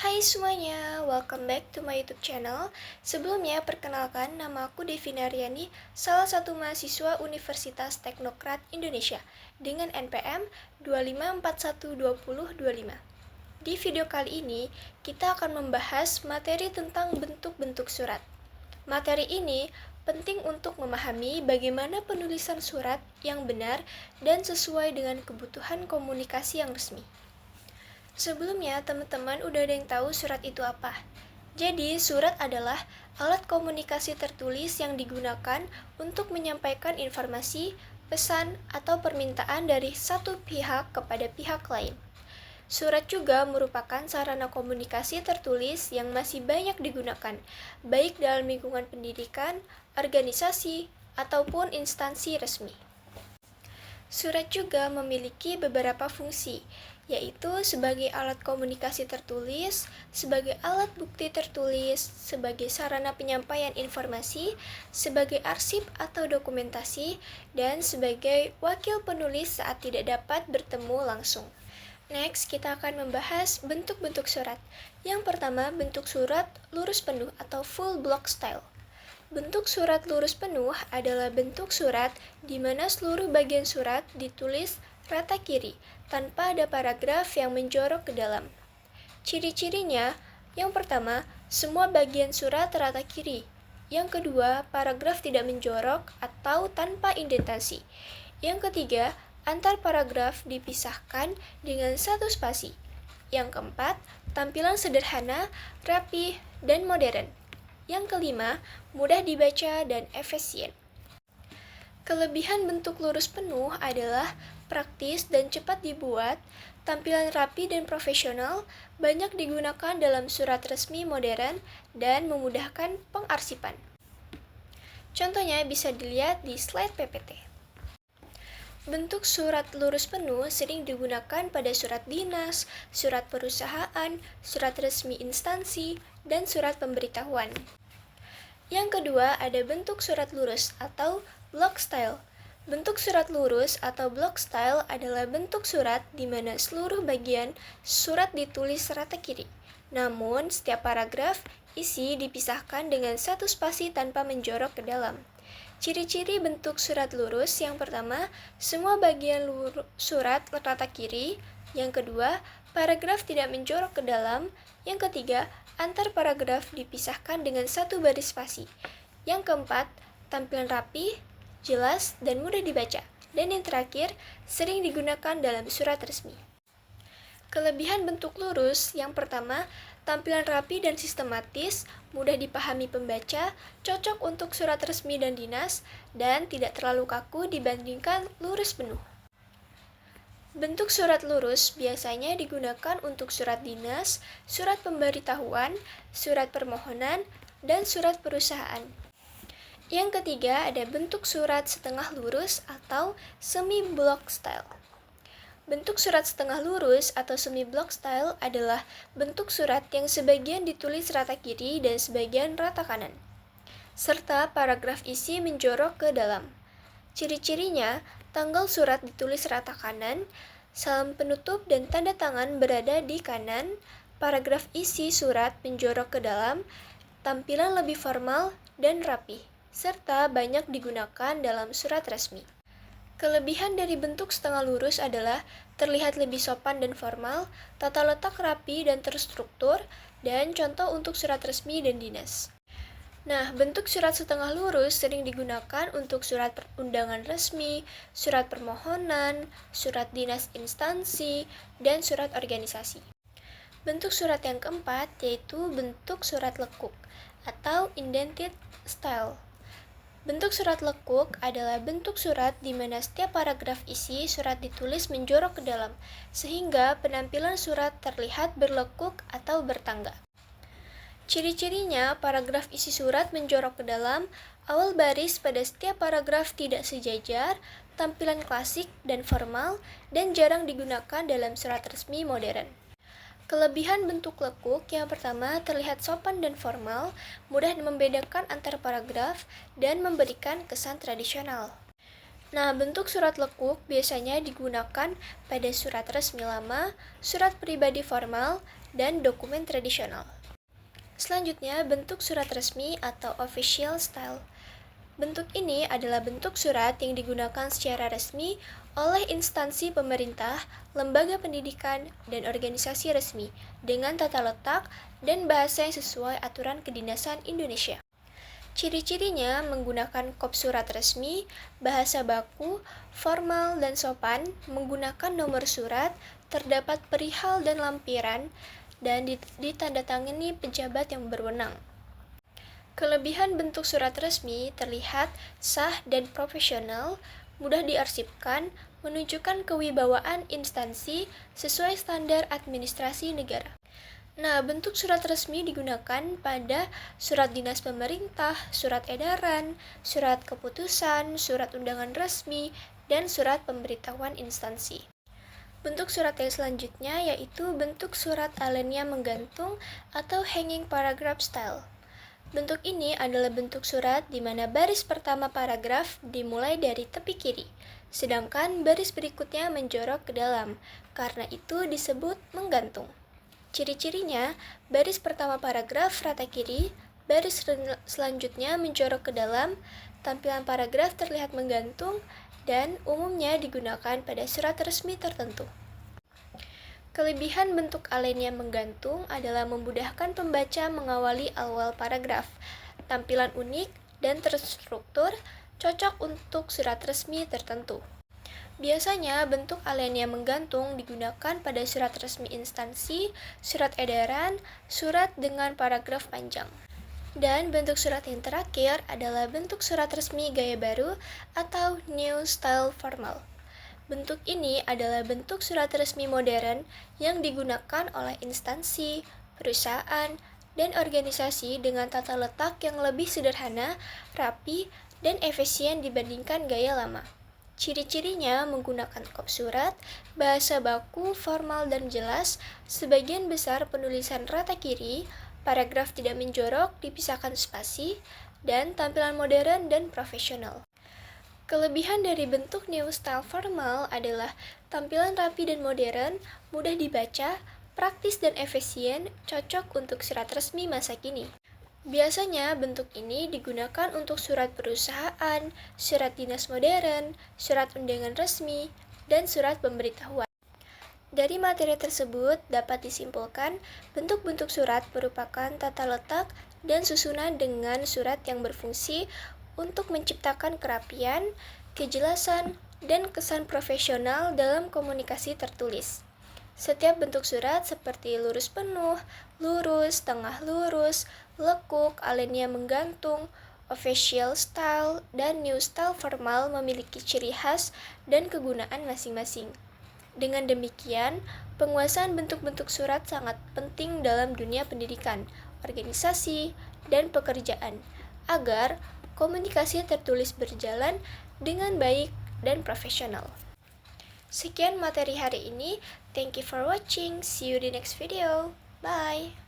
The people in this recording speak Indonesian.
Hai semuanya, welcome back to my YouTube channel. Sebelumnya, perkenalkan nama aku Devina Riani, salah satu mahasiswa Universitas Teknokrat Indonesia dengan NPM 25412025. Di video kali ini, kita akan membahas materi tentang bentuk-bentuk surat. Materi ini penting untuk memahami bagaimana penulisan surat yang benar dan sesuai dengan kebutuhan komunikasi yang resmi. Sebelumnya, teman-teman udah ada yang tahu surat itu apa? Jadi, surat adalah alat komunikasi tertulis yang digunakan untuk menyampaikan informasi, pesan, atau permintaan dari satu pihak kepada pihak lain. Surat juga merupakan sarana komunikasi tertulis yang masih banyak digunakan, baik dalam lingkungan pendidikan, organisasi, ataupun instansi resmi. Surat juga memiliki beberapa fungsi, yaitu sebagai alat komunikasi tertulis, sebagai alat bukti tertulis, sebagai sarana penyampaian informasi, sebagai arsip atau dokumentasi, dan sebagai wakil penulis saat tidak dapat bertemu langsung. Next, kita akan membahas bentuk-bentuk surat. Yang pertama, bentuk surat lurus penuh atau full block style. Bentuk surat lurus penuh adalah bentuk surat di mana seluruh bagian surat ditulis rata kiri, tanpa ada paragraf yang menjorok ke dalam. Ciri-cirinya, yang pertama, semua bagian surat rata kiri. Yang kedua, paragraf tidak menjorok atau tanpa indentasi. Yang ketiga, antar paragraf dipisahkan dengan satu spasi. Yang keempat, tampilan sederhana, rapi, dan modern. Yang kelima, mudah dibaca dan efisien. Kelebihan bentuk lurus penuh adalah praktis dan cepat dibuat, tampilan rapi dan profesional, banyak digunakan dalam surat resmi modern, dan memudahkan pengarsipan. Contohnya bisa dilihat di slide PPT. Bentuk surat lurus penuh sering digunakan pada surat dinas, surat perusahaan, surat resmi instansi, dan surat pemberitahuan. Yang kedua, ada bentuk surat lurus atau block style. Bentuk surat lurus atau block style adalah bentuk surat di mana seluruh bagian surat ditulis rata kiri. Namun, setiap paragraf isi dipisahkan dengan satu spasi tanpa menjorok ke dalam. Ciri-ciri bentuk surat lurus yang pertama, semua bagian surat rata kiri. Yang kedua, paragraf tidak menjorok ke dalam. Yang ketiga, antar paragraf dipisahkan dengan satu baris spasi. Yang keempat, tampilan rapi, jelas, dan mudah dibaca. Dan yang terakhir, sering digunakan dalam surat resmi. Kelebihan bentuk lurus yang pertama, tampilan rapi dan sistematis, mudah dipahami pembaca, cocok untuk surat resmi dan dinas, dan tidak terlalu kaku dibandingkan lurus penuh. Bentuk surat lurus biasanya digunakan untuk surat dinas, surat pemberitahuan, surat permohonan, dan surat perusahaan. Yang ketiga, ada bentuk surat setengah lurus atau semi-block style. Bentuk surat setengah lurus atau semi-block style adalah bentuk surat yang sebagian ditulis rata kiri dan sebagian rata kanan, serta paragraf isi menjorok ke dalam. Ciri-cirinya, tanggal surat ditulis rata kanan, salam penutup dan tanda tangan berada di kanan, paragraf isi surat menjorok ke dalam, tampilan lebih formal dan rapi, serta banyak digunakan dalam surat resmi. Kelebihan dari bentuk setengah lurus adalah terlihat lebih sopan dan formal, tata letak rapi dan terstruktur, dan contoh untuk surat resmi dan dinas. Nah, bentuk surat setengah lurus sering digunakan untuk surat undangan resmi, surat permohonan, surat dinas instansi, dan surat organisasi. Bentuk surat yang keempat yaitu bentuk surat lekuk atau indented style. Bentuk surat lekuk adalah bentuk surat di mana setiap paragraf isi surat ditulis menjorok ke dalam, sehingga penampilan surat terlihat berlekuk atau bertangga. Ciri-cirinya, paragraf isi surat menjorok ke dalam, awal baris pada setiap paragraf tidak sejajar, tampilan klasik dan formal, dan jarang digunakan dalam surat resmi modern. Kelebihan bentuk lekuk yang pertama terlihat sopan dan formal, mudah membedakan antar paragraf, dan memberikan kesan tradisional. Nah, bentuk surat lekuk biasanya digunakan pada surat resmi lama, surat pribadi formal, dan dokumen tradisional. Selanjutnya, bentuk surat resmi atau official style. Bentuk ini adalah bentuk surat yang digunakan secara resmi oleh instansi pemerintah, lembaga pendidikan, dan organisasi resmi dengan tata letak dan bahasa yang sesuai aturan kedinasan Indonesia. Ciri-cirinya menggunakan kop surat resmi, bahasa baku, formal dan sopan, menggunakan nomor surat, terdapat perihal dan lampiran, dan ditandatangani pejabat yang berwenang. Kelebihan bentuk surat resmi terlihat sah dan profesional, mudah diarsipkan, menunjukkan kewibawaan instansi sesuai standar administrasi negara. Nah, bentuk surat resmi digunakan pada surat dinas pemerintah, surat edaran, surat keputusan, surat undangan resmi, dan surat pemberitahuan instansi. Bentuk surat yang selanjutnya yaitu bentuk surat alinea menggantung atau hanging paragraph style. Bentuk ini adalah bentuk surat di mana baris pertama paragraf dimulai dari tepi kiri, sedangkan baris berikutnya menjorok ke dalam, karena itu disebut menggantung. Ciri-cirinya, baris pertama paragraf rata kiri, baris selanjutnya menjorok ke dalam, tampilan paragraf terlihat menggantung, dan umumnya digunakan pada surat resmi tertentu. Kelebihan bentuk alinea menggantung adalah memudahkan pembaca mengawali awal paragraf, tampilan unik dan terstruktur, cocok untuk surat resmi tertentu. Biasanya bentuk alinea menggantung digunakan pada surat resmi instansi, surat edaran, surat dengan paragraf panjang. Dan bentuk surat yang terakhir adalah bentuk surat resmi gaya baru atau New Style Formal. Bentuk ini adalah bentuk surat resmi modern yang digunakan oleh instansi, perusahaan, dan organisasi dengan tata letak yang lebih sederhana, rapi, dan efisien dibandingkan gaya lama. Ciri-cirinya menggunakan kop surat, bahasa baku, formal, dan jelas, sebagian besar penulisan rata kiri, paragraf tidak menjorok, dipisahkan spasi, dan tampilan modern dan profesional. Kelebihan dari bentuk New Style Formal adalah tampilan rapi dan modern, mudah dibaca, praktis dan efisien, cocok untuk surat resmi masa kini. Biasanya bentuk ini digunakan untuk surat perusahaan, surat dinas modern, surat undangan resmi, dan surat pemberitahuan. Dari materi tersebut dapat disimpulkan bentuk-bentuk surat merupakan tata letak dan susunan dengan surat yang berfungsi untuk menciptakan kerapian, kejelasan, dan kesan profesional dalam komunikasi tertulis. Setiap bentuk surat seperti lurus penuh, lurus, tengah lurus, lekuk, alinea menggantung, official style, dan new style formal memiliki ciri khas dan kegunaan masing-masing. Dengan demikian, penguasaan bentuk-bentuk surat sangat penting dalam dunia pendidikan, organisasi, dan pekerjaan, agar komunikasi tertulis berjalan dengan baik dan profesional. Sekian materi hari ini. Thank you for watching. See you di next video. Bye.